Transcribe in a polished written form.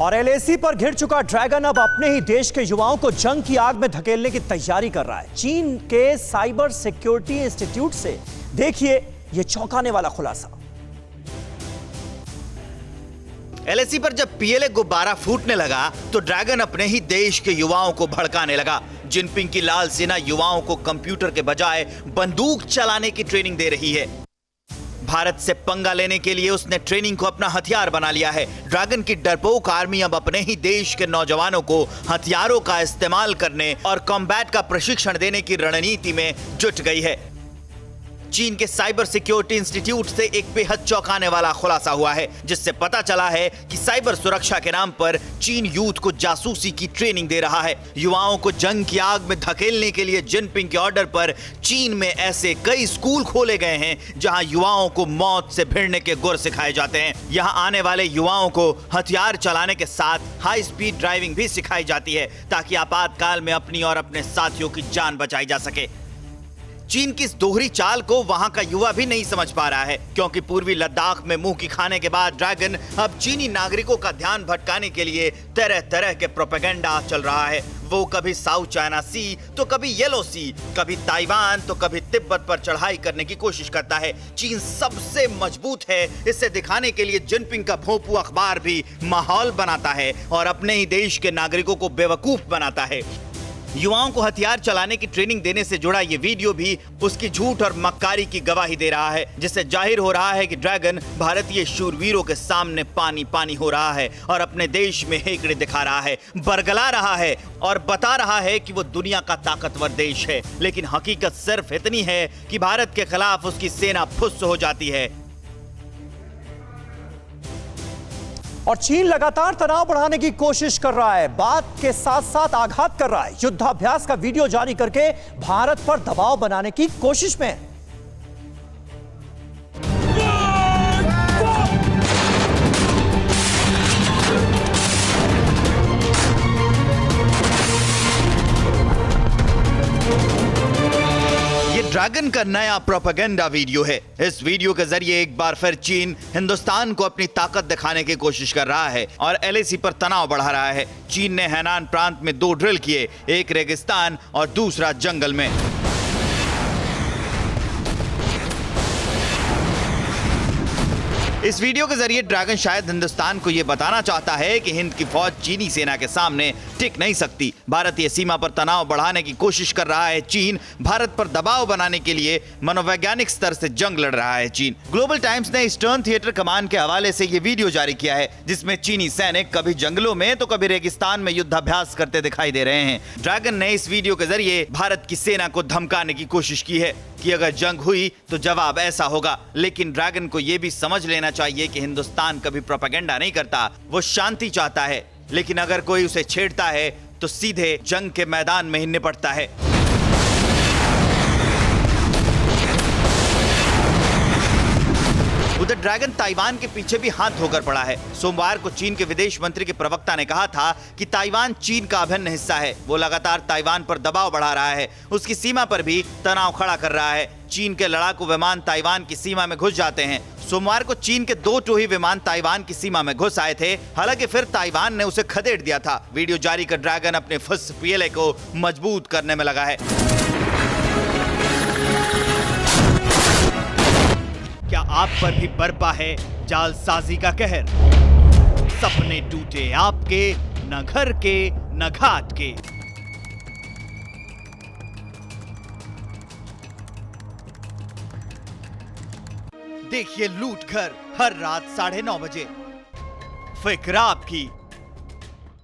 और एलएसी पर घिर चुका ड्रैगन अब अपने ही देश के युवाओं को जंग की आग में धकेलने की तैयारी कर रहा है। चीन के साइबर सिक्योरिटी इंस्टीट्यूट से देखिए यह चौंकाने वाला खुलासा। एलएसी पर जब पीएलए गुब्बारा फूटने लगा तो ड्रैगन अपने ही देश के युवाओं को भड़काने लगा। जिनपिंग की लाल सेना युवाओं को कंप्यूटर के बजाय बंदूक चलाने की ट्रेनिंग दे रही है। भारत से पंगा लेने के लिए उसने ट्रेनिंग को अपना हथियार बना लिया है। ड्रैगन की डरपोक आर्मी अब अपने ही देश के नौजवानों को हथियारों का इस्तेमाल करने और कॉम्बैट का प्रशिक्षण देने की रणनीति में जुट गई है। चीन के साइबर सिक्योरिटी इंस्टीट्यूट से एक बेहद चौंकाने वाला खुलासा हुआ है, जिससे पता चला है कि साइबर सुरक्षा के नाम पर चीन यूथ को जासूसी की ट्रेनिंग दे रहा है। युवाओं को जंग की आग में धकेलने के लिए जिनपिंग के ऑर्डर पर चीन में ऐसे कई स्कूल खोले गए हैं जहां युवाओं को मौत से भिड़ने के गुर सिखाए जाते हैं। यहां आने वाले युवाओं को हथियार चलाने के साथ हाई स्पीड ड्राइविंग भी सिखाई जाती है ताकि आपातकाल में अपनी और अपने साथियों की जान बचाई जा सके। चीन की इस दोहरी चाल को वहां का युवा भी नहीं समझ पा रहा है, क्योंकि पूर्वी लद्दाख में मुंह की खाने के बाद ड्रैगन अब चीनी नागरिकों का ध्यान भटकाने के लिए तरह तरह के प्रोपेगेंडा चल रहा है। वो कभी साउथ चाइना सी तो कभी येलो सी, कभी ताइवान तो कभी तिब्बत पर चढ़ाई करने की कोशिश करता है। चीन सबसे मजबूत है, इससे दिखाने के लिए जिनपिंग का भोंपू अखबार भी माहौल बनाता है और अपने ही देश के नागरिकों को बेवकूफ बनाता है। युवाओं को हथियार चलाने की ट्रेनिंग देने से जुड़ा ये वीडियो भी उसकी झूठ और मक्कारी की गवाही दे रहा है, जिससे जाहिर हो रहा है कि ड्रैगन भारतीय शूरवीरों के सामने पानी पानी हो रहा है और अपने देश में हेकड़े दिखा रहा है, बरगला रहा है और बता रहा है कि वो दुनिया का ताकतवर देश है। लेकिन हकीकत सिर्फ इतनी है कि भारत के खिलाफ उसकी सेना फुस हो जाती है। और चीन लगातार तनाव बढ़ाने की कोशिश कर रहा है, बात के साथ साथ आघात कर रहा है। युद्धाभ्यास का वीडियो जारी करके भारत पर दबाव बनाने की कोशिश में है। ड्रैगन का नया प्रोपेगेंडा वीडियो है। इस वीडियो के जरिए एक बार फिर चीन हिंदुस्तान को अपनी ताकत दिखाने की कोशिश कर रहा है और एलएसी पर तनाव बढ़ा रहा है। चीन ने हैनान प्रांत में 2 ड्रिल किए, एक रेगिस्तान और दूसरा जंगल में। इस वीडियो के जरिए ड्रैगन शायद हिंदुस्तान को यह बताना चाहता है कि हिंद की फौज चीनी सेना के सामने टिक नहीं सकती। भारतीय सीमा पर तनाव बढ़ाने की कोशिश कर रहा है चीन। भारत पर दबाव बनाने के लिए मनोवैज्ञानिक स्तर से जंग लड़ रहा है चीन। ग्लोबल टाइम्स ने ईस्टर्न थिएटर कमान के हवाले से यह वीडियो जारी किया है, जिसमें चीनी सैनिक कभी जंगलों में तो कभी रेगिस्तान में युद्धाभ्यास करते दिखाई दे रहे हैं। ड्रैगन ने इस वीडियो के जरिए भारत की सेना को धमकाने की कोशिश की है कि अगर जंग हुई तो जवाब ऐसा होगा। लेकिन ड्रैगन को यह भी समझ लेना चाहिए कि हिंदुस्तान कभी प्रोपेगेंडा नहीं करता, वो शांति चाहता है। लेकिन अगर कोई उसे छेड़ता है तो सीधे जंग के मैदान में ही निपटता है। उधर ड्रैगन ताइवान के पीछे भी हाथ धोकर पड़ा है। सोमवार को चीन के विदेश मंत्री के प्रवक्ता ने कहा था कि ताइवान चीन का अभिन्न हिस्सा है। वो लगातार ताइवान पर दबाव बढ़ा रहा है, उसकी सीमा पर भी तनाव खड़ा कर रहा है। चीन के लड़ाकू विमान ताइवान की सीमा में घुस जाते हैं। सोमवार को चीन के 2 टोही विमान ताइवान की सीमा में घुस आए थे, हालांकि फिर ताइवान ने उसे खदेड़ दिया था। वीडियो जारी कर ड्रैगन अपने फुस पीएलए को मजबूत करने में लगा है। क्या आप पर भी बरपा है जालसाजी का कहर? सपने टूटे आपके, न घर के न घाट के। देखिए लूट घर हर रात 9:30 बजे। फिक्र आपकी।